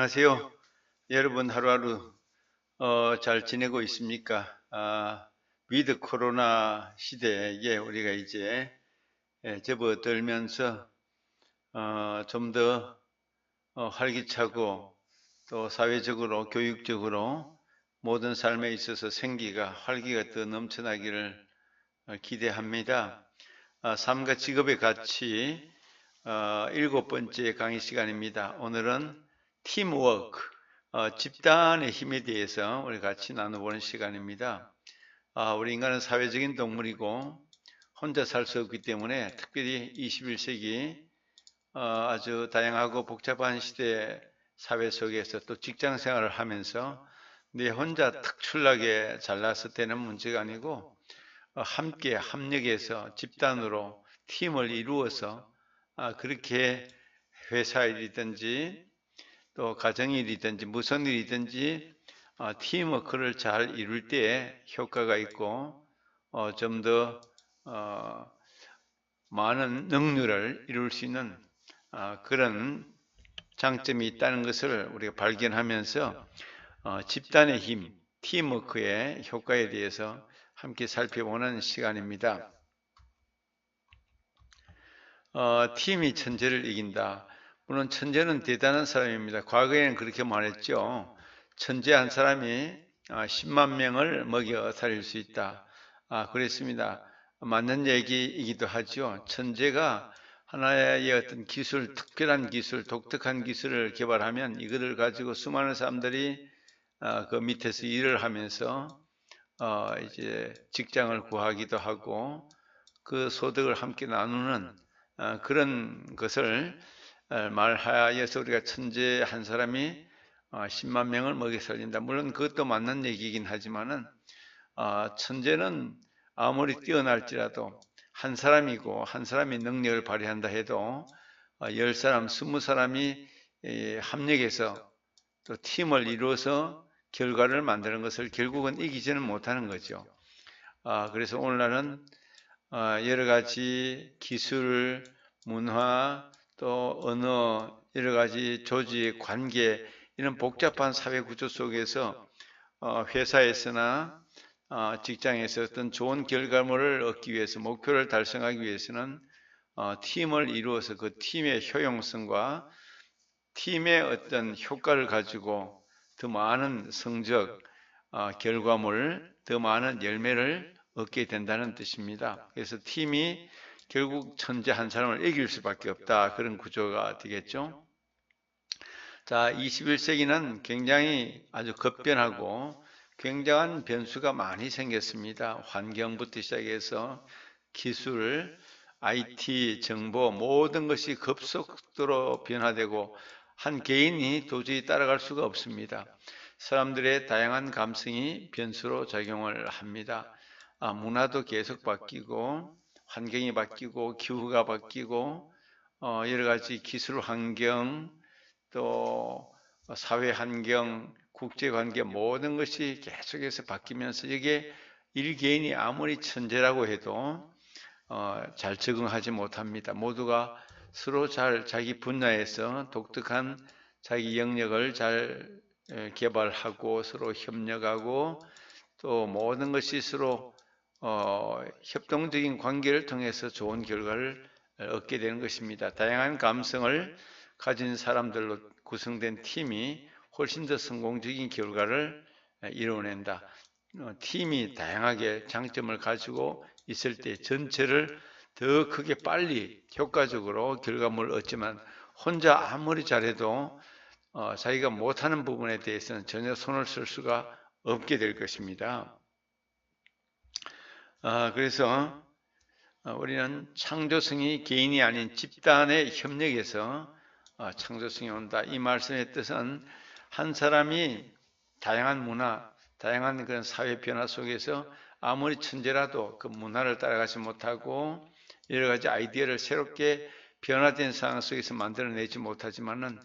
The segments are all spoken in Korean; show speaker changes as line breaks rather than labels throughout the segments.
안녕하세요. 여러분 하루하루 잘 지내고 있습니까? 위드 코로나 시대에 우리가 이제 접어들면서 좀 더 활기차고 또 사회적으로 교육적으로 모든 삶에 있어서 생기가 활기가 더 넘쳐나기를 기대합니다. 삶과 직업의 가치 7번째 강의 시간입니다. 오늘은 팀워크, 집단의 힘에 대해서 우리 같이 나눠보는 시간입니다. 우리 인간은 사회적인 동물이고 혼자 살 수 없기 때문에 특별히 21세기 아주 다양하고 복잡한 시대 사회 속에서 또 직장 생활을 하면서 내 혼자 특출나게 잘나서 되는 문제가 아니고 함께 협력해서 집단으로 팀을 이루어서 그렇게 회사 일이든지 또 가정일이든지 무슨 일이든지 팀워크를 잘 이룰 때 효과가 있고 좀 더 많은 능률을 이룰 수 있는 그런 장점이 있다는 것을 우리가 발견하면서 집단의 힘, 팀워크의 효과에 대해서 함께 살펴보는 시간입니다. 팀이 천재를 이긴다. 물론 천재는 대단한 사람입니다. 과거에는 그렇게 말했죠. 천재 한 사람이 10만 명을 먹여 살릴 수 있다. 그랬습니다. 맞는 얘기이기도 하죠. 천재가 하나의 어떤 기술, 특별한 기술, 독특한 기술을 개발하면 이거를 가지고 수많은 사람들이 그 밑에서 일을 하면서 이제 직장을 구하기도 하고 그 소득을 함께 나누는 그런 것을 말하여서 우리가 천재 한 사람이 10만 명을 먹여 살린다. 물론 그것도 맞는 얘기이긴 하지만은 천재는 아무리 뛰어날지라도 한 사람이고 한 사람이 능력을 발휘한다 해도 10사람, 20사람이 합력해서 또 팀을 이루어서 결과를 만드는 것을 결국은 이기지는 못하는 거죠. 그래서 오늘날은 여러 가지 기술, 문화, 또 언어, 여러 가지 조직, 관계 이런 복잡한 사회 구조 속에서 회사에서나 직장에서 어떤 좋은 결과물을 얻기 위해서 목표를 달성하기 위해서는 팀을 이루어서 그 팀의 효용성과 팀의 어떤 효과를 가지고 더 많은 성적, 결과물, 더 많은 열매를 얻게 된다는 뜻입니다. 그래서 팀이 결국 천재 한 사람을 이길 수밖에 없다. 그런 구조가 되겠죠. 자, 21세기는 굉장히 아주 급변하고 굉장한 변수가 많이 생겼습니다. 환경부터 시작해서 기술, IT, 정보 모든 것이 급속도로 변화되고 한 개인이 도저히 따라갈 수가 없습니다. 사람들의 다양한 감성이 변수로 작용을 합니다. 문화도 계속 바뀌고 환경이 바뀌고 기후가 바뀌고 여러 가지 기술 환경 또 사회 환경 국제 관계 모든 것이 계속해서 바뀌면서 이게 일개인이 아무리 천재라고 해도 잘 적응하지 못합니다. 모두가 서로 잘 자기 분야에서 독특한 자기 영역을 잘 개발하고 서로 협력하고 또 모든 것이 서로 협동적인 관계를 통해서 좋은 결과를 얻게 되는 것입니다. 다양한 감성을 가진 사람들로 구성된 팀이 훨씬 더 성공적인 결과를 이뤄낸다. 팀이 다양하게 장점을 가지고 있을 때 전체를 더 크게 빨리 효과적으로 결과물을 얻지만 혼자 아무리 잘해도 자기가 못하는 부분에 대해서는 전혀 손을 쓸 수가 없게 될 것입니다. 그래서 우리는 창조성이 개인이 아닌 집단의 협력에서 창조성이 온다. 이 말씀의 뜻은 한 사람이 다양한 문화, 다양한 그런 사회 변화 속에서 아무리 천재라도 그 문화를 따라가지 못하고 여러 가지 아이디어를 새롭게 변화된 상황 속에서 만들어내지 못하지만은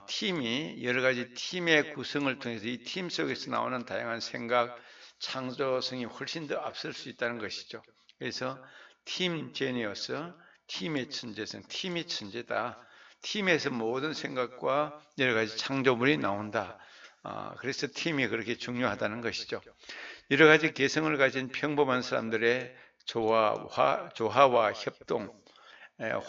팀이 여러 가지 팀의 구성을 통해서 이 팀 속에서 나오는 다양한 생각, 창조성이 훨씬 더 앞설 수 있다는 것이죠. 그래서 팀 제니어스, 팀의 천재성, 팀이 천재다. 팀에서 모든 생각과 여러 가지 창조물이 나온다. 그래서 팀이 그렇게 중요하다는 것이죠. 여러 가지 개성을 가진 평범한 사람들의 조화와 협동,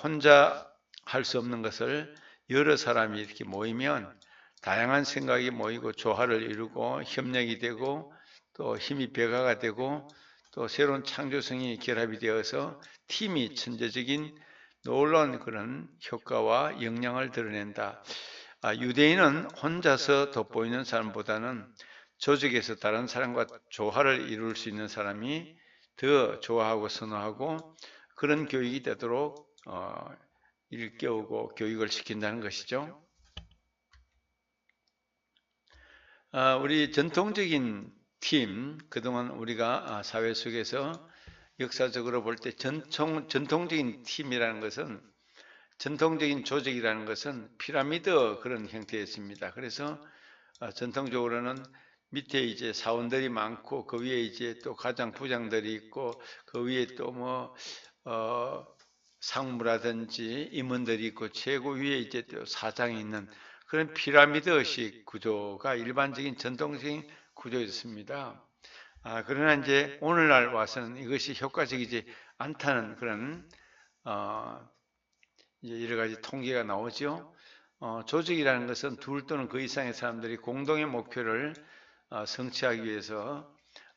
혼자 할 수 없는 것을 여러 사람이 이렇게 모이면 다양한 생각이 모이고 조화를 이루고 협력이 되고 또 힘이 배가가 되고 또 새로운 창조성이 결합이 되어서 팀이 천재적인 놀라운 그런 효과와 역량을 드러낸다. 유대인은 혼자서 돋보이는 사람보다는 조직에서 다른 사람과 조화를 이룰 수 있는 사람이 더 좋아하고 선호하고 그런 교육이 되도록 일깨우고 교육을 시킨다는 것이죠. 우리 전통적인 팀, 그동안 우리가 사회 속에서 역사적으로 볼 때 전통적인 팀이라는 것은 전통적인 조직이라는 것은 피라미드 그런 형태였습니다. 그래서 전통적으로는 밑에 이제 사원들이 많고 그 위에 이제 또 가장 부장들이 있고 그 위에 또 뭐 상무라든지 임원들이 있고 최고 위에 이제 또 사장이 있는 그런 피라미드식 구조가 일반적인 전통적인 구조였습니다. 그러나 이제 오늘날 와서는 이것이 효과적이지 않다는 그런 이제 여러 가지 통계가 나오죠. 조직이라는 것은 둘 또는 그 이상의 사람들이 공동의 목표를 성취하기 위해서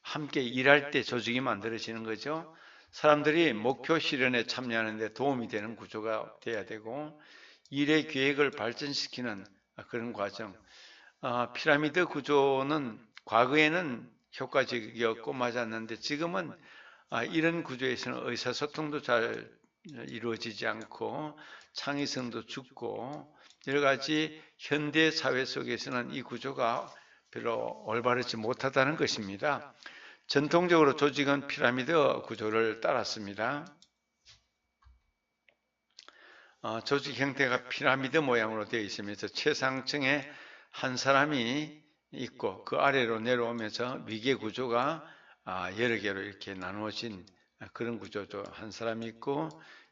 함께 일할 때 조직이 만들어지는 거죠. 사람들이 목표 실현에 참여하는 데 도움이 되는 구조가 돼야 되고 일의 계획을 발전시키는 그런 과정. 피라미드 구조는 과거에는 효과적이었고 맞았는데 지금은 이런 구조에서는 의사소통도 잘 이루어지지 않고 창의성도 죽고 여러 가지 현대 사회 속에서는 이 구조가 별로 올바르지 못하다는 것입니다. 전통적으로 조직은 피라미드 구조를 따랐습니다. 조직 형태가 피라미드 모양으로 되어 있으면서 최상층에 한 사람이 있고 그 아래로 내려오면서 위계 구조가 여러 개로 이렇게 나누어진 그런 구조죠. 한 사람이 있고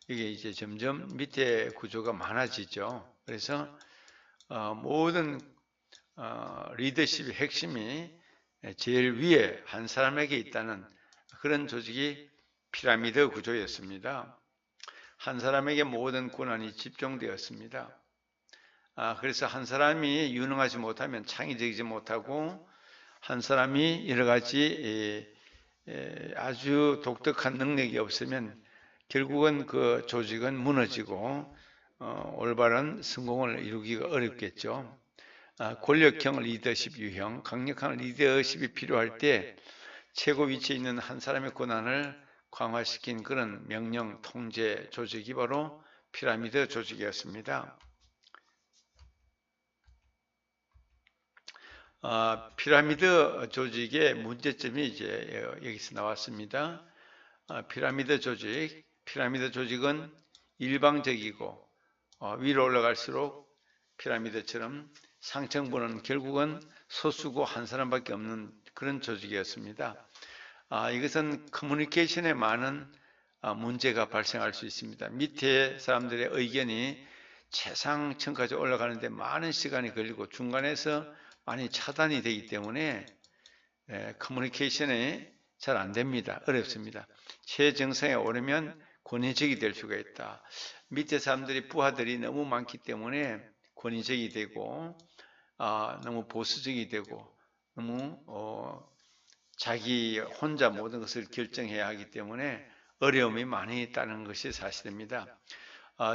이게 이제 점점 밑에 구조가 많아지죠. 그래서 모든 리더십의 핵심이 제일 위에 한 사람에게 있다는 그런 조직이 피라미드 구조였습니다. 한 사람에게 모든 권한이 집중되었습니다. 그래서 한 사람이 유능하지 못하면 창의적이지 못하고 한 사람이 여러 가지 아주 독특한 능력이 없으면 결국은 그 조직은 무너지고 올바른 성공을 이루기가 어렵겠죠. 권력형 리더십 유형, 강력한 리더십이 필요할 때 최고 위치에 있는 한 사람의 권한을 강화시킨 그런 명령 통제 조직이 바로 피라미드 조직이었습니다. 피라미드 조직의 문제점이 이제 여기서 나왔습니다. 피라미드 조직은 일방적이고 위로 올라갈수록 피라미드처럼 상층부는 결국은 소수고 한 사람밖에 없는 그런 조직이었습니다. 이것은 커뮤니케이션에 많은 문제가 발생할 수 있습니다. 밑에 사람들의 의견이 최상층까지 올라가는데 많은 시간이 걸리고 중간에서 많이 차단이 되기 때문에 커뮤니케이션이 잘 안 됩니다. 어렵습니다. 최정상에 오르면 권위적이 될 수가 있다. 밑에 사람들이 부하들이 너무 많기 때문에 권위적이 되고 너무 보수적이 되고 너무 자기 혼자 모든 것을 결정해야 하기 때문에 어려움이 많이 있다는 것이 사실입니다.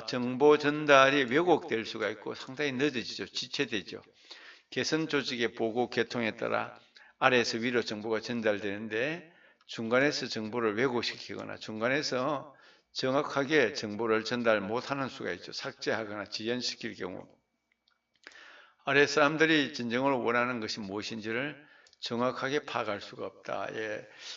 정보 전달이 왜곡될 수가 있고 상당히 늦어지죠. 지체되죠. 개선 조직의 보고 계통에 따라 아래에서 위로 정보가 전달되는데 중간에서 정보를 왜곡시키거나 중간에서 정확하게 정보를 전달 못하는 수가 있죠. 삭제하거나 지연시킬 경우 아래 사람들이 진정으로 원하는 것이 무엇인지를 정확하게 파악할 수가 없다.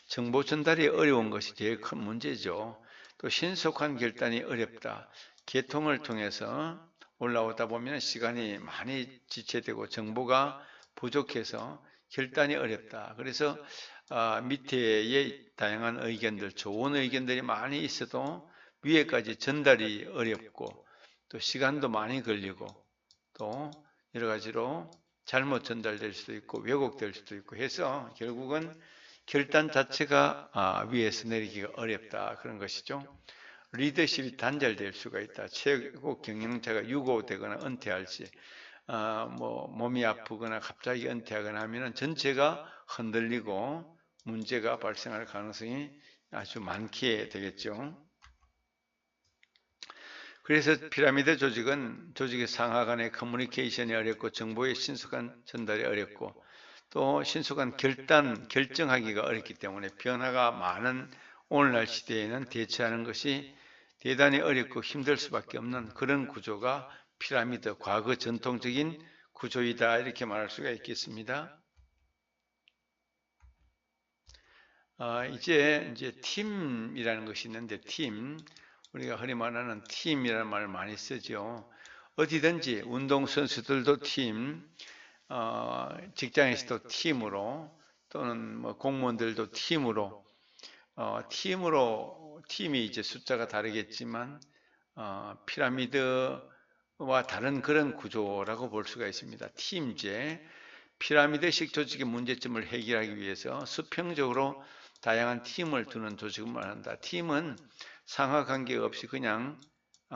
정보 전달이 어려운 것이 제일 큰 문제죠. 또 신속한 결단이 어렵다. 계통을 통해서 올라오다 보면 시간이 많이 지체되고 정보가 부족해서 결단이 어렵다. 그래서 밑에의 다양한 의견들, 좋은 의견들이 많이 있어도 위에까지 전달이 어렵고 또 시간도 많이 걸리고 또 여러 가지로 잘못 전달될 수도 있고 왜곡될 수도 있고 해서 결국은 결단 자체가 위에서 내리기가 어렵다 그런 것이죠. 리더십이 단절될 수가 있다. 최고 경영자가 유고되거나 은퇴할 시 몸이 아프거나 갑자기 은퇴하거나 하면 전체가 흔들리고 문제가 발생할 가능성이 아주 많게 되겠죠. 그래서 피라미드 조직은 조직의 상하 간의 커뮤니케이션이 어렵고 정보의 신속한 전달이 어렵고 또 신속한 결정하기가 어렵기 때문에 변화가 많은 오늘날 시대에는 대처하는 것이 대단히 어렵고 힘들 수밖에 없는 그런 구조가 피라미드 과거 전통적인 구조이다 이렇게 말할 수가 있겠습니다. 이제 팀이라는 것이 있는데 팀 우리가 흔히 말하는 팀이라는 말을 많이 쓰죠. 어디든지 운동선수들도 팀, 직장에서도 팀으로 또는 뭐 공무원들도 팀으로 팀이 이제 숫자가 다르겠지만 피라미드와 다른 그런 구조라고 볼 수가 있습니다. 팀제 피라미드식 조직의 문제점을 해결하기 위해서 수평적으로 다양한 팀을 두는 조직을 말한다. 팀은 상하 관계 없이 그냥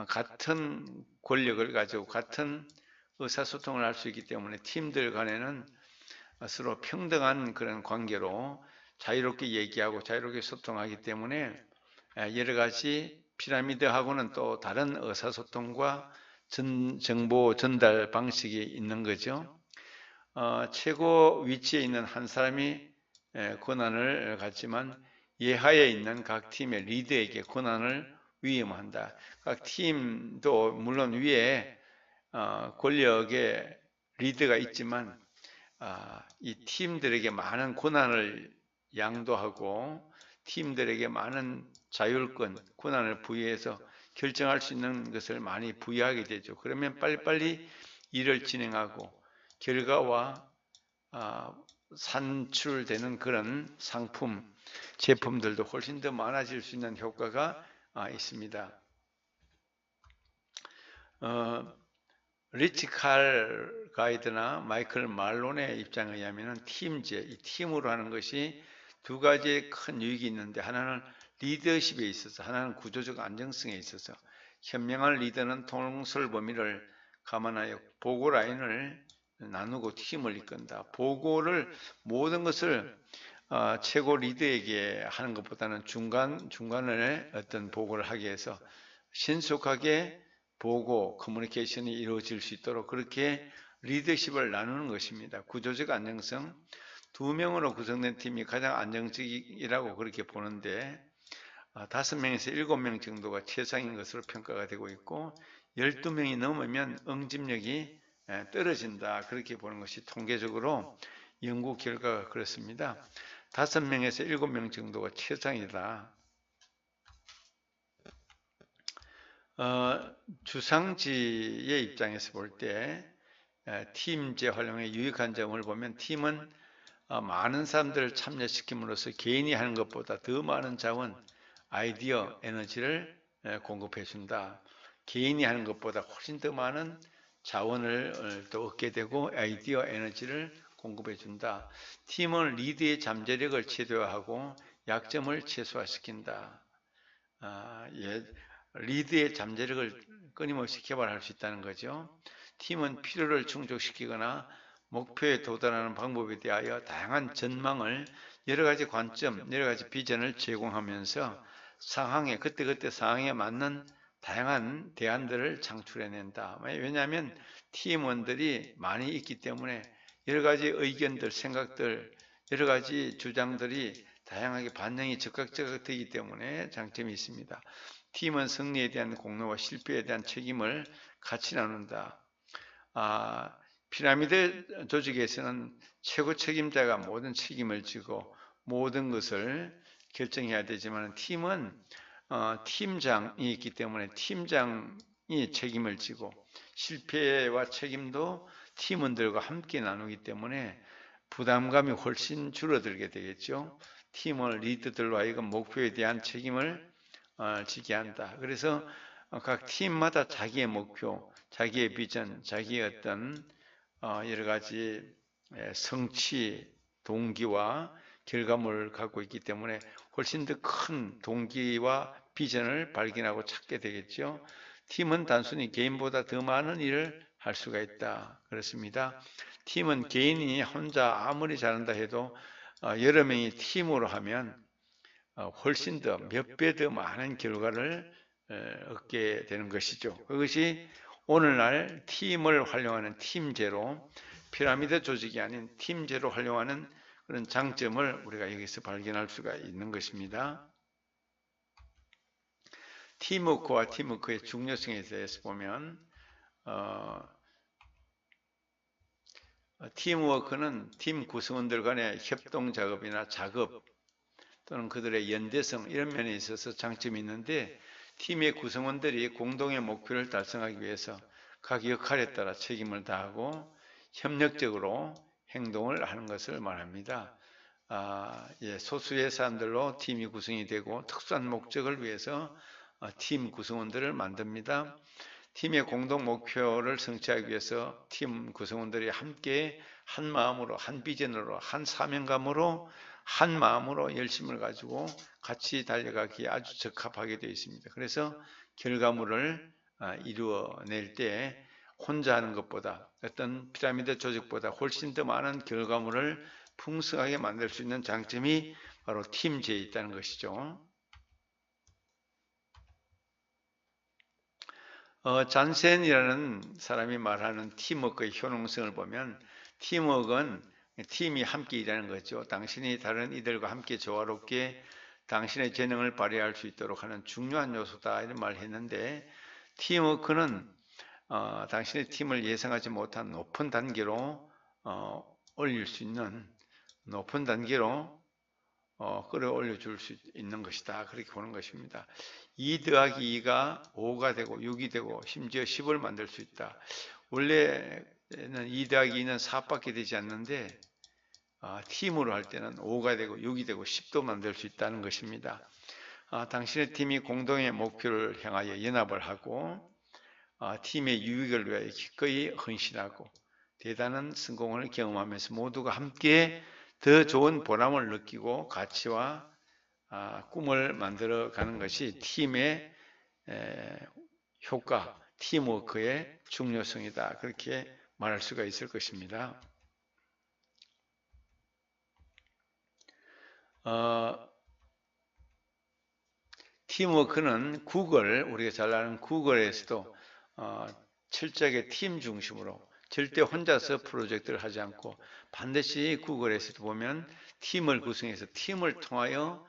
같은 권력을 가지고 같은 의사소통을 할 수 있기 때문에 팀들 간에는 서로 평등한 그런 관계로 자유롭게 얘기하고 자유롭게 소통하기 때문에 여러 가지 피라미드하고는 또 다른 의사소통과 정보 전달 방식이 있는 거죠. 최고 위치에 있는 한 사람이 권한을 갖지만 예하에 있는 각 팀의 리더에게 권한을 위임한다. 각 팀도 물론 위에 권력의 리더가 있지만 이 팀들에게 많은 권한을 양도하고 팀들에게 많은 자율권, 권한을 부여해서 결정할 수 있는 것을 많이 부여하게 되죠. 그러면 빨리빨리 일을 진행하고 결과와 산출되는 그런 상품, 제품들도 훨씬 더 많아질 수 있는 효과가 있습니다. 리치 칼 가이드나 마이클 말론의 입장에 의하면 팀제, 이 팀으로 하는 것이 두 가지의 큰 유익이 있는데 하나는 리더십에 있어서 하나는 구조적 안정성에 있어서 현명한 리더는 통솔 범위를 감안하여 보고 라인을 나누고 팀을 이끈다. 보고를 모든 것을 최고 리더에게 하는 것보다는 중간에 어떤 보고를 하기 위해서 신속하게 보고 커뮤니케이션이 이루어질 수 있도록 그렇게 리더십을 나누는 것입니다. 구조적 안정성, 2명으로 구성된 팀이 가장 안정적이라고 그렇게 보는데 5명에서 7명 정도가 최상인 것으로 평가가 되고 있고 12명이 넘으면 응집력이 떨어진다 그렇게 보는 것이 통계적으로 연구 결과가 그렇습니다. 5명에서 7명 정도가 최상이다. 주상지의 입장에서 볼 때 팀제 활용의 유익한 점을 보면 팀은 많은 사람들을 참여시킴으로써 개인이 하는 것보다 더 많은 자원, 아이디어, 에너지를 공급해 준다. 개인이 하는 것보다 훨씬 더 많은 자원을 또 얻게 되고 아이디어, 에너지를 공급해 준다. 팀은 리드의 잠재력을 최대화하고 약점을 최소화시킨다. 리드의 잠재력을 끊임없이 개발할 수 있다는 거죠. 팀은 필요를 충족시키거나 목표에 도달하는 방법에 대하여 다양한 전망을 여러 가지 관점, 여러 가지 비전을 제공하면서 상황에 그때그때 상황에 맞는 다양한 대안들을 창출해낸다. 왜냐하면 팀원들이 많이 있기 때문에 여러 가지 의견들, 생각들, 여러 가지 주장들이 다양하게 반영이 적극 되기 때문에 장점이 있습니다. 팀은 승리에 대한 공로와 실패에 대한 책임을 같이 나눈다. 피라미드 조직에서는 최고 책임자가 모든 책임을 지고 모든 것을 결정해야 되지만 팀은 팀장이 있기 때문에 팀장이 책임을 지고 실패와 책임도 팀원들과 함께 나누기 때문에 부담감이 훨씬 줄어들게 되겠죠. 팀원 리더들로 하여금 목표에 대한 책임을 지게 한다. 그래서 각 팀마다 자기의 목표, 자기의 비전, 자기의 어떤 여러 가지 성취, 동기와 결과물을 갖고 있기 때문에 훨씬 더 큰 동기와 비전을 발견하고 찾게 되겠죠. 팀은 단순히 개인보다 더 많은 일을 할 수가 있다. 그렇습니다. 팀은 개인이 혼자 아무리 잘한다 해도 여러 명이 팀으로 하면 훨씬 더 몇 배 더 많은 결과를 얻게 되는 것이죠. 그것이 오늘날 팀을 활용하는 팀제로, 피라미드 조직이 아닌 팀제로 활용하는 그런 장점을 우리가 여기서 발견할 수가 있는 것입니다. 팀워크와 팀워크의 중요성에 대해서 보면 팀워크는 팀 구성원들 간의 협동 작업이나 작업 또는 그들의 연대성 이런 면에 있어서 장점이 있는데, 팀의 구성원들이 공동의 목표를 달성하기 위해서 각 역할에 따라 책임을 다하고 협력적으로 행동을 하는 것을 말합니다. 소수의 사람들로 팀이 구성이 되고 특수한 목적을 위해서 팀 구성원들을 만듭니다. 팀의 공동 목표를 성취하기 위해서 팀 구성원들이 함께 한 마음으로, 한 비전으로, 한 사명감으로, 한 마음으로 열심을 가지고 같이 달려가기에 아주 적합하게 되어 있습니다. 그래서 결과물을 이루어낼 때 혼자 하는 것보다, 어떤 피라미드 조직보다 훨씬 더 많은 결과물을 풍성하게 만들 수 있는 장점이 바로 팀제에 있다는 것이죠. 잔센이라는 사람이 말하는 팀워크의 효능성을 보면, 팀워크는 팀이 함께 일하는 거죠. 당신이 다른 이들과 함께 조화롭게 당신의 재능을 발휘할 수 있도록 하는 중요한 요소다 이런 말을 했는데, 팀워크는 당신의 팀을 예상하지 못한 높은 단계로 올릴 수 있는, 높은 단계로 끌어올려 줄 수 있는 것이다. 그렇게 보는 것입니다. 2 더하기 2가 5가 되고 6이 되고 심지어 10을 만들 수 있다. 원래는 2 더하기 2는 4밖에 되지 않는데 팀으로 할 때는 5가 되고 6이 되고 10도 만들 수 있다는 것입니다. 당신의 팀이 공동의 목표를 향하여 연합을 하고 팀의 유익을 위하여 기꺼이 헌신하고 대단한 성공을 경험하면서 모두가 함께 더 좋은 보람을 느끼고 가치와 꿈을 만들어가는 것이 팀의 효과, 팀워크의 중요성이다. 그렇게 말할 수가 있을 것입니다. 팀워크는 우리가 잘 아는 구글에서도 철저하게 팀 중심으로, 절대 혼자서 프로젝트를 하지 않고 반드시 구글에서도 보면 팀을 구성해서 팀을 통하여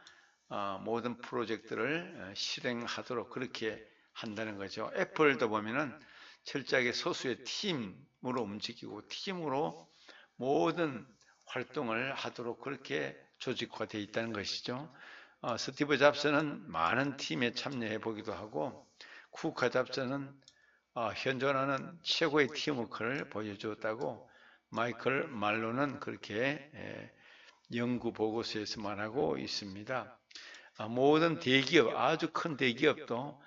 모든 프로젝트를 실행하도록 그렇게 한다는 거죠. 애플도 보면은 철저하게 소수의 팀으로 움직이고 팀으로 모든 활동을 하도록 그렇게 조직화되어 있다는 것이죠. 스티브 잡스는 많은 팀에 참여해 보기도 하고, 쿠카 잡스는 현존하는 최고의 팀워크를 보여주었다고 마이클 말로는 그렇게 연구 보고서에서 말하고 있습니다. 모든 대기업, 아주 큰 대기업도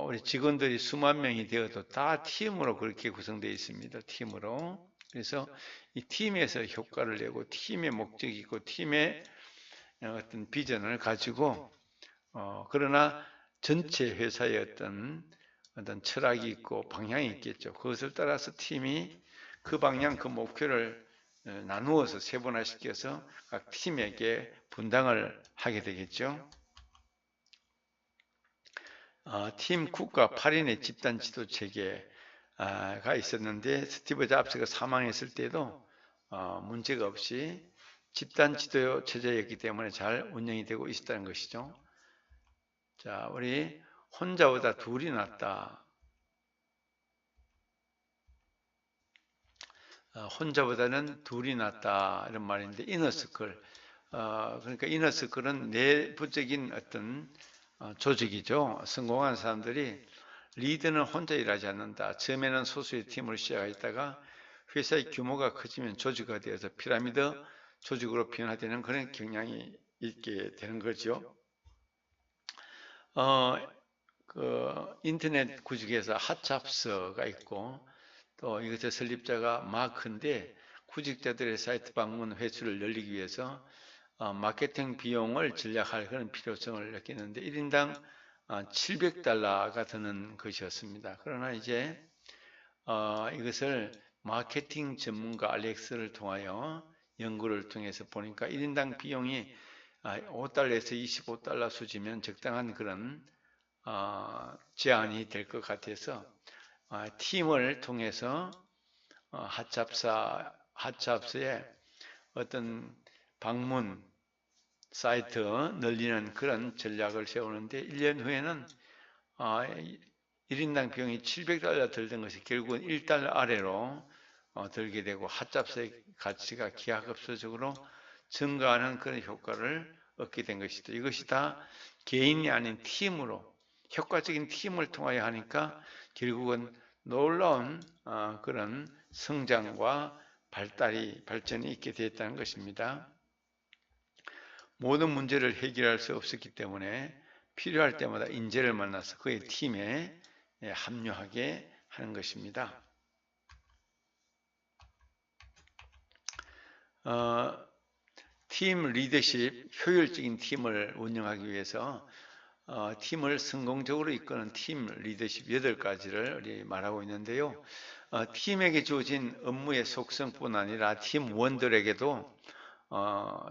우리 직원들이 수만 명이 되어도 다 팀으로 그렇게 구성되어 있습니다. 팀으로. 그래서 이 팀에서 효과를 내고 팀의 목적이 있고 팀의 어떤 비전을 가지고 그러나 전체 회사의 어떤 철학이 있고 방향이 있겠죠. 그것을 따라서 팀이 그 방향, 그 목표를 나누어서 세분화시켜서 각 팀에게 분담을 하게 되겠죠. 팀 쿡과 8인의 집단 지도 체계가 있었는데, 스티브 잡스가 사망했을 때도 문제가 없이 집단 지도 체제였기 때문에 잘 운영이 되고 있었다는 것이죠. 자, 우리 혼자보다 둘이 낫다. 혼자보다는 둘이 낫다 이런 말인데, 이너서클, 그러니까 이너서클은 내부적인 어떤 조직이죠. 성공한 사람들이, 리더는 혼자 일하지 않는다. 처음에는 소수의 팀으로 시작했다가 회사의 규모가 커지면 조직화 되어서 피라미드 조직으로 변화되는 그런 경향이 있게 되는 거죠. 그 인터넷 구직에서 핫잡스가 있고 또 이것의 설립자가 마크인데 구직자들의 사이트 방문 횟수를 늘리기 위해서 마케팅 비용을 전략할 그런 필요성을 느끼는데 1인당 700달러가 드는 것이었습니다. 그러나 이제 이것을 마케팅 전문가 알렉스를 통하여 연구를 통해서 보니까 1인당 비용이 5달러에서 25달러 수지면 적당한 그런 제한이 될 것 같아서 팀을 통해서 핫잡스의 어떤 방문 사이트 늘리는 그런 전략을 세우는데 1년 후에는 1인당 비용이 700달러 들던 것이 결국은 1달러 아래로 들게 되고 핫잡스의 가치가 기하급수적으로 증가하는 그런 효과를 얻게 된 것이다. 이것이 다 개인이 아닌 팀으로 효과적인 팀을 통하여 하니까 결국은 놀라운 그런 성장과 발전이 있게 되었다는 것입니다. 모든 문제를 해결할 수 없었기 때문에 필요할 때마다 인재를 만나서 그의 팀에 합류하게 하는 것입니다. 팀 리더십, 효율적인 팀을 운영하기 위해서 팀을 성공적으로 이끄는 팀 리더십 8가지를 우리 말하고 있는데요. 팀에게 주어진 업무의 속성뿐 아니라 팀원들에게도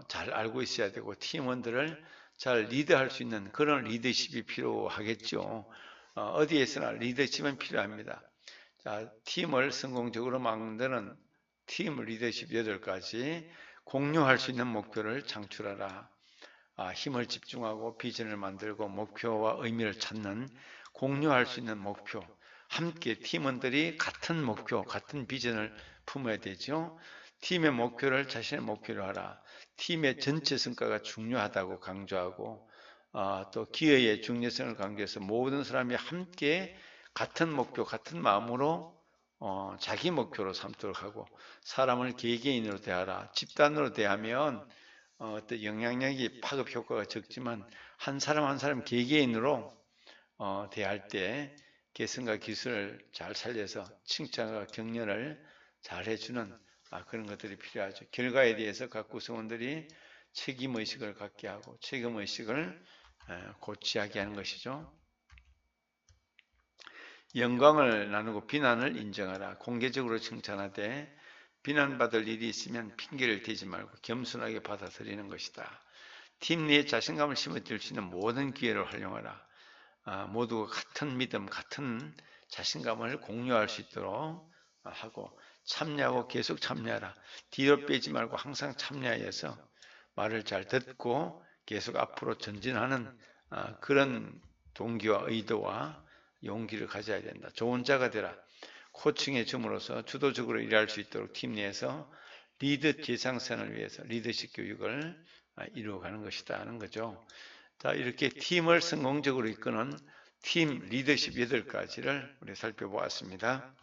잘 알고 있어야 되고 팀원들을 잘 리드할 수 있는 그런 리더십이 필요하겠죠. 어디에서나 리더십은 필요합니다. 자, 팀을 성공적으로 만드는 팀 리더십 8가지 공유할 수 있는 목표를 창출하라. 힘을 집중하고 비전을 만들고 목표와 의미를 찾는 공유할 수 있는 목표. 함께 팀원들이 같은 목표, 같은 비전을 품어야 되죠. 팀의 목표를 자신의 목표로 하라. 팀의 전체 성과가 중요하다고 강조하고 또 기여의 중요성을 강조해서 모든 사람이 함께 같은 목표, 같은 마음으로 자기 목표로 삼도록 하고 사람을 개개인으로 대하라. 집단으로 대하면 어떤 영향력이 파급 효과가 적지만 한 사람 한 사람 개개인으로 대할 때 개성과 기술을 잘 살려서 칭찬과 격려를 잘 해주는 그런 것들이 필요하죠. 결과에 대해서 각 구성원들이 책임의식을 갖게 하고 책임의식을 고취하게 하는 것이죠. 영광을 나누고 비난을 인정하라. 공개적으로 칭찬하되 비난받을 일이 있으면 핑계를 대지 말고 겸손하게 받아들이는 것이다. 팀 내에 자신감을 심어줄 수 있는 모든 기회를 활용하라. 모두가 같은 믿음, 같은 자신감을 공유할 수 있도록 하고 참여하고 계속 참여하라. 뒤로 빼지 말고 항상 참여해서 말을 잘 듣고 계속 앞으로 전진하는 그런 동기와 의도와 용기를 가져야 된다. 좋은 자가 되라. 코칭해 줌으로써 주도적으로 일할 수 있도록 팀 내에서 리더 재생산을 위해서 리더십 교육을 이루어가는 것이다 하는 거죠. 자, 이렇게 팀을 성공적으로 이끄는 팀 리더십 8가지를 우리 살펴보았습니다.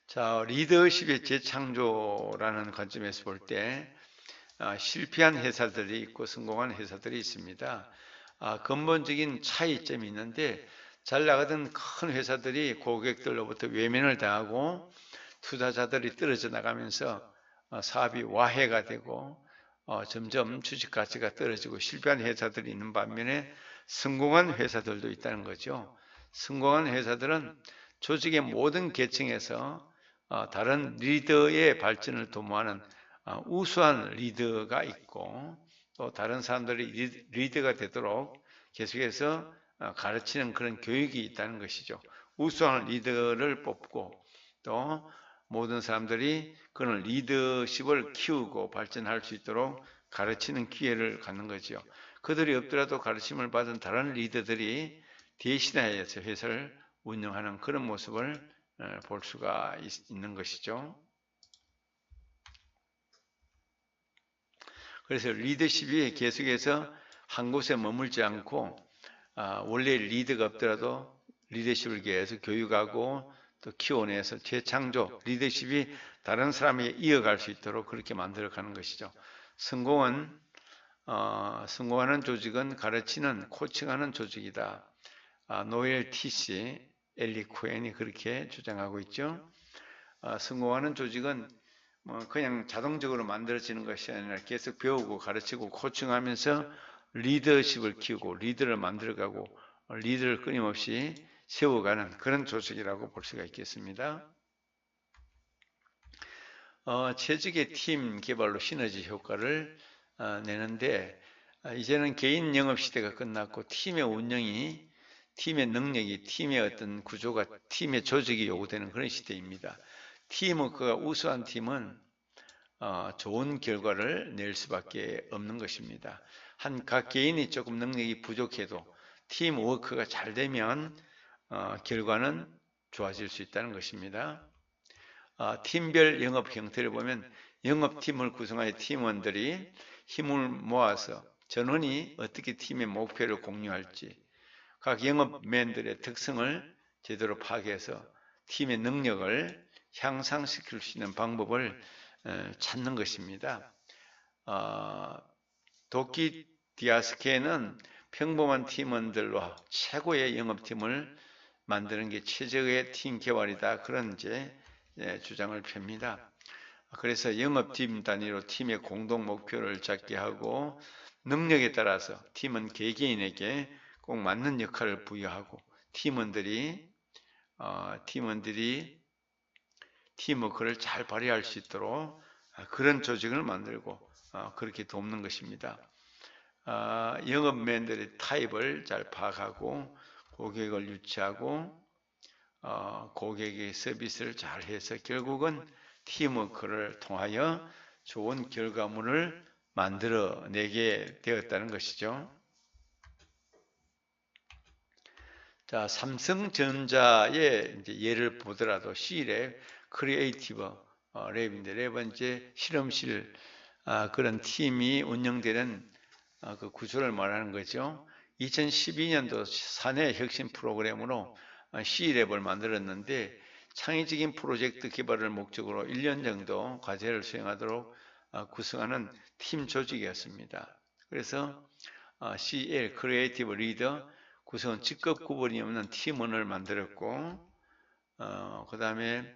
자, 리더십의 재창조라는 관점에서 볼 때 실패한 회사들이 있고 성공한 회사들이 있습니다. 근본적인 차이점이 있는데 잘 나가던 큰 회사들이 고객들로부터 외면을 당하고 투자자들이 떨어져 나가면서 사업이 와해가 되고 점점 주식 가치가 떨어지고 실패한 회사들이 있는 반면에 성공한 회사들도 있다는 거죠. 성공한 회사들은 조직의 모든 계층에서 다른 리더의 발전을 도모하는 우수한 리더가 있고 또 다른 사람들이 리더가 되도록 계속해서 가르치는 그런 교육이 있다는 것이죠. 우수한 리더를 뽑고 또 모든 사람들이 그런 리더십을 키우고 발전할 수 있도록 가르치는 기회를 갖는 거죠. 그들이 없더라도 가르침을 받은 다른 리더들이 대신하여서 회사를 운영하는 그런 모습을 볼 수가 있는 것이죠. 그래서 리더십이 계속해서 한 곳에 머물지 않고 원래 리더가 없더라도 리더십을 계속 교육하고 또 키워내서 재창조, 리더십이 다른 사람에게 이어갈 수 있도록 그렇게 만들어가는 것이죠. 성공은 성공하는 조직은 가르치는, 코칭하는 조직이다. 노엘 티시, 엘리 코엔이 그렇게 주장하고 있죠. 성공하는 조직은 뭐 그냥 자동적으로 만들어지는 것이 아니라 계속 배우고 가르치고 코칭하면서 리더십을 키우고 리더를 만들어가고 리더를 끊임없이 세워가는 그런 조직이라고 볼 수가 있겠습니다. 최적의 팀 개발로 시너지 효과를 내는데 이제는 개인 영업 시대가 끝났고 팀의 운영이 팀의 능력이 팀의 어떤 구조가 팀의 조직이 요구되는 그런 시대입니다. 팀워크가 우수한 팀은 좋은 결과를 낼 수밖에 없는 것입니다. 각 개인이 조금 능력이 부족해도 팀워크가 잘 되면 결과는 좋아질 수 있다는 것입니다. 팀별 영업 형태를 보면 영업팀을 구성하여 팀원들이 힘을 모아서 전원이 어떻게 팀의 목표를 공유할지 각 영업맨들의 특성을 제대로 파악해서 팀의 능력을 향상시킬 수 있는 방법을 찾는 것입니다. 도끼 디아스케는 평범한 팀원들로 최고의 영업팀을 만드는 게 최적의 팀 개발이다. 그런 주장을 펴니다. 그래서 영업팀 단위로 팀의 공동 목표를 잡게 하고 능력에 따라서 팀은 개개인에게 꼭 맞는 역할을 부여하고 팀원들이 팀워크를 잘 발휘할 수 있도록 그런 조직을 만들고 그렇게 돕는 것입니다. 영업맨들의 타입을 잘 파악하고 고객을 유치하고 고객의 서비스를 잘 해서 결국은 팀워크를 통하여 좋은 결과물을 만들어내게 되었다는 것이죠. 자, 삼성전자의 이제 예를 보더라도 C랩, 크리에이티브 랩인데 랩은 이제 실험실 그런 팀이 운영되는 그 구조를 말하는 거죠. 2012년도 사내 혁신 프로그램으로 C랩을 만들었는데 창의적인 프로젝트 개발을 목적으로 1년 정도 과제를 수행하도록 구성하는 팀 조직이었습니다. 그래서 CL, 크리에이티브 리더 구성은 직급 구분이 없는 팀원을 만들었고 그 다음에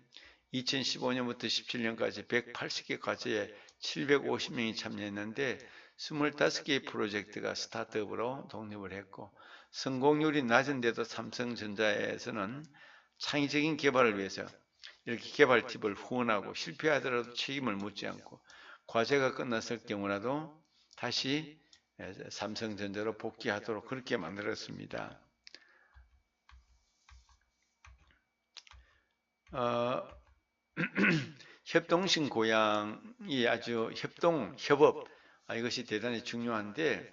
2015년부터 17년까지 180개 과제에 750명이 참여했는데 25개의 프로젝트가 스타트업으로 독립을 했고 성공률이 낮은데도 삼성전자에서는 창의적인 개발을 위해서 이렇게 개발팁을 후원하고 실패하더라도 책임을 묻지 않고 과제가 끝났을 경우라도 다시 삼성전자로 복귀하도록 그렇게 만들었습니다. 협동심 고양이 아주 협업 이것이 대단히 중요한데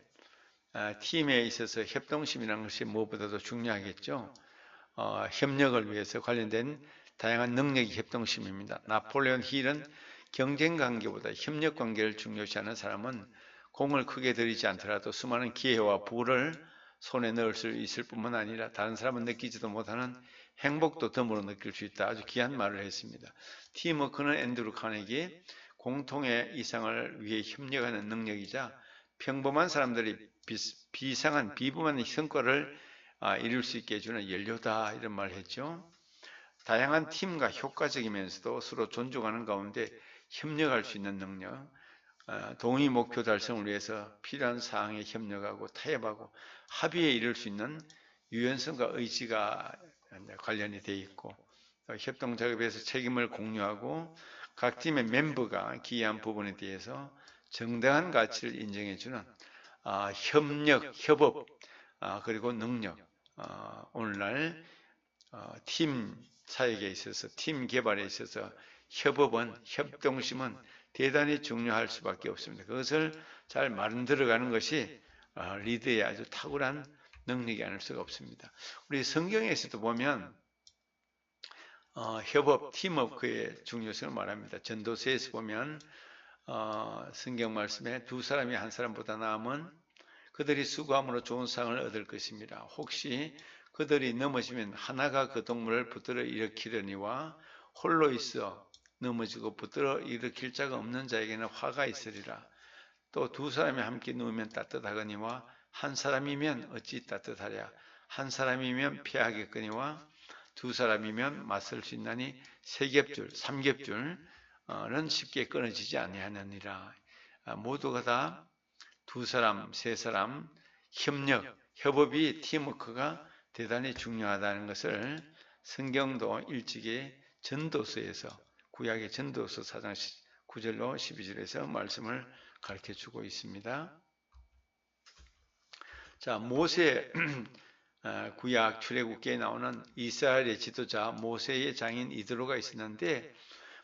팀에 있어서 협동심이라는 것이 무엇보다도 중요하겠죠. 협력을 위해서 관련된 다양한 능력이 협동심입니다. 나폴레온 힐은 경쟁관계보다 협력관계를 중요시하는 사람은 공을 크게 들이지 않더라도 수많은 기회와 부를 손에 넣을 수 있을 뿐만 아니라 다른 사람은 느끼지도 못하는 행복도 덤으로 느낄 수 있다. 아주 귀한 말을 했습니다. 팀워크는 앤드루 카네기 공통의 이상을 위해 협력하는 능력이자 평범한 사람들이 비범한 성과를 이룰 수 있게 해주는 연료다 이런 말을 했죠. 다양한 팀과 효과적이면서도 서로 존중하는 가운데 협력할 수 있는 능력 동의 목표 달성을 위해서 필요한 사항에 협력하고 타협하고 합의에 이를 수 있는 유연성과 의지가 관련이 되어 있고 협동 작업에서 책임을 공유하고 각 팀의 멤버가 기여한 부분에 대해서 정당한 가치를 인정해주는 협력, 협업 그리고 능력 오늘날 팀 사역에 있어서 팀 개발에 있어서 협업은 협동심은 대단히 중요할 수밖에 없습니다. 그것을 잘 만들어가는 것이 리더의 아주 탁월한 능력이 아닐 수가 없습니다. 우리 성경에서도 보면 협업, 팀워크의 중요성을 말합니다. 전도서에서 보면 성경 말씀에 두 사람이 한 사람보다 나으면 그들이 수고함으로 좋은 상을 얻을 것입니다. 혹시 그들이 넘어지면 하나가 그 동물을 붙들어 일으키려니와 홀로 있어 넘어지고 붙들어 일으킬 자가 없는 자에게는 화가 있으리라. 또 두 사람이 함께 누우면 따뜻하거니와 한 사람이면 어찌 따뜻하랴. 한 사람이면 피하겠거니와 두 사람이면 맞설 수 있나니 세 겹줄, 삼 겹줄은 쉽게 끊어지지 아니하느니라. 모두가 다 두 사람, 세 사람 협력, 협업이 팀워크가 대단히 중요하다는 것을 성경도 일찍이 전도서에서 구약의 전도서 4장 9절로 12절에서 말씀을 가르쳐주고 있습니다. 자, 모세 구약 출애굽기에 나오는 이스라엘의 지도자 모세의 장인 이드로가 있었는데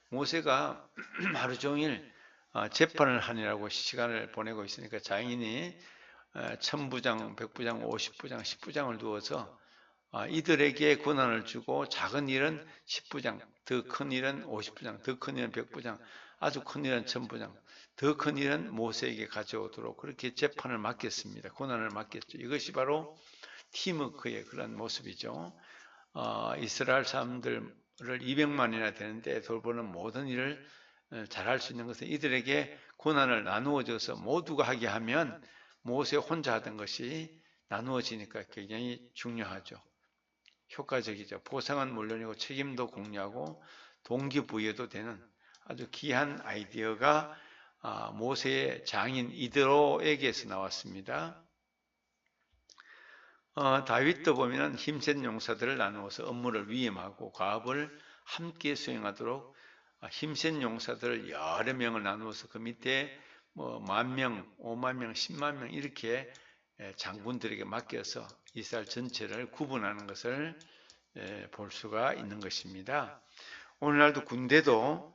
모세가 하루 종일 재판을 하느라고 시간을 보내고 있으니까 장인이 1000부장, 100부장, 50부장, 10부장을 두어서 이들에게 권한을 주고 작은 일은 10부장, 더 큰 일은 50부장, 더 큰 일은 100부장, 아주 큰 일은 1000부장, 더 큰 일은 모세에게 가져오도록 그렇게 재판을 맡겼습니다. 권한을 맡겼죠. 이것이 바로 팀워크의 그런 모습이죠. 이스라엘 사람들을 200만이나 되는데 돌보는 모든 일을 잘할 수 있는 것은 이들에게 권한을 나누어 줘서 모두가 하게 하면 모세 혼자 하던 것이 나누어지니까 굉장히 중요하죠. 효과적이죠. 보상은 물론이고 책임도 공유하고 동기부여도 되는 아주 귀한 아이디어가 모세의 장인 이드로에게서 나왔습니다. 다윗도 보면 힘센 용사들을 나누어서 업무를 위임하고 과업을 함께 수행하도록 힘센 용사들을 여러 명을 나누어서 그 밑에 뭐 10,000명, 50,000명, 100,000명 이렇게 장군들에게 맡겨서 이스라엘 전체를 구분하는 것을 볼 수가 있는 것입니다. 오늘날도 군대도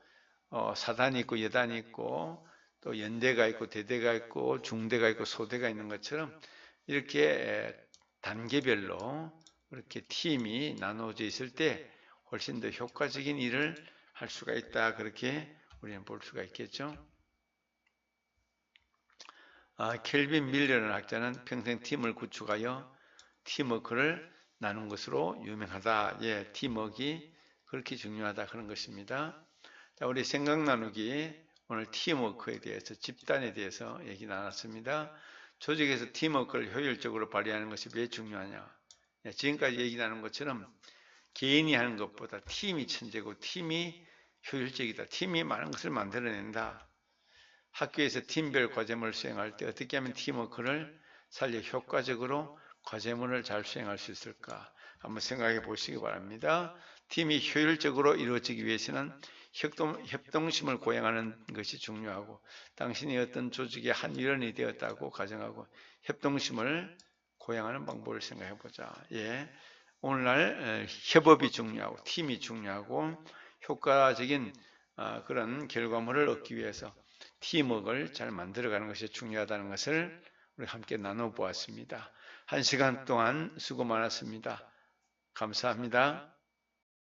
사단이 있고 여단이 있고 또 연대가 있고 대대가 있고 중대가 있고 소대가 있는 것처럼 이렇게 단계별로 그렇게 팀이 나누어져 있을 때 훨씬 더 효과적인 일을 할 수가 있다. 그렇게 우리는 볼 수가 있겠죠. 켈빈 밀러라는 학자는 평생 팀을 구축하여 팀워크를 나눈 것으로 유명하다. 예, 팀워크가 그렇게 중요하다 그런 것입니다. 자, 우리 생각 나누기 오늘 팀워크에 대해서 집단에 대해서 얘기 나눴습니다. 조직에서 팀워크를 효율적으로 발휘하는 것이 왜 중요하냐. 예, 지금까지 얘기 나눈 것처럼 개인이 하는 것보다 팀이 천재고 팀이 효율적이다. 팀이 많은 것을 만들어낸다. 학교에서 팀별 과제물을 수행할 때 어떻게 하면 팀워크를 살려 효과적으로 과제물을 잘 수행할 수 있을까? 한번 생각해 보시기 바랍니다. 팀이 효율적으로 이루어지기 위해서는 협동심을 고양하는 것이 중요하고 당신이 어떤 조직의 한 일원이 되었다고 가정하고 협동심을 고양하는 방법을 생각해 보자. 예, 오늘날 협업이 중요하고 팀이 중요하고 효과적인 그런 결과물을 얻기 위해서 팀워크를 잘 만들어가는 것이 중요하다는 것을 우리 함께 나눠보았습니다. 1시간 동안 수고 많았습니다. 감사합니다.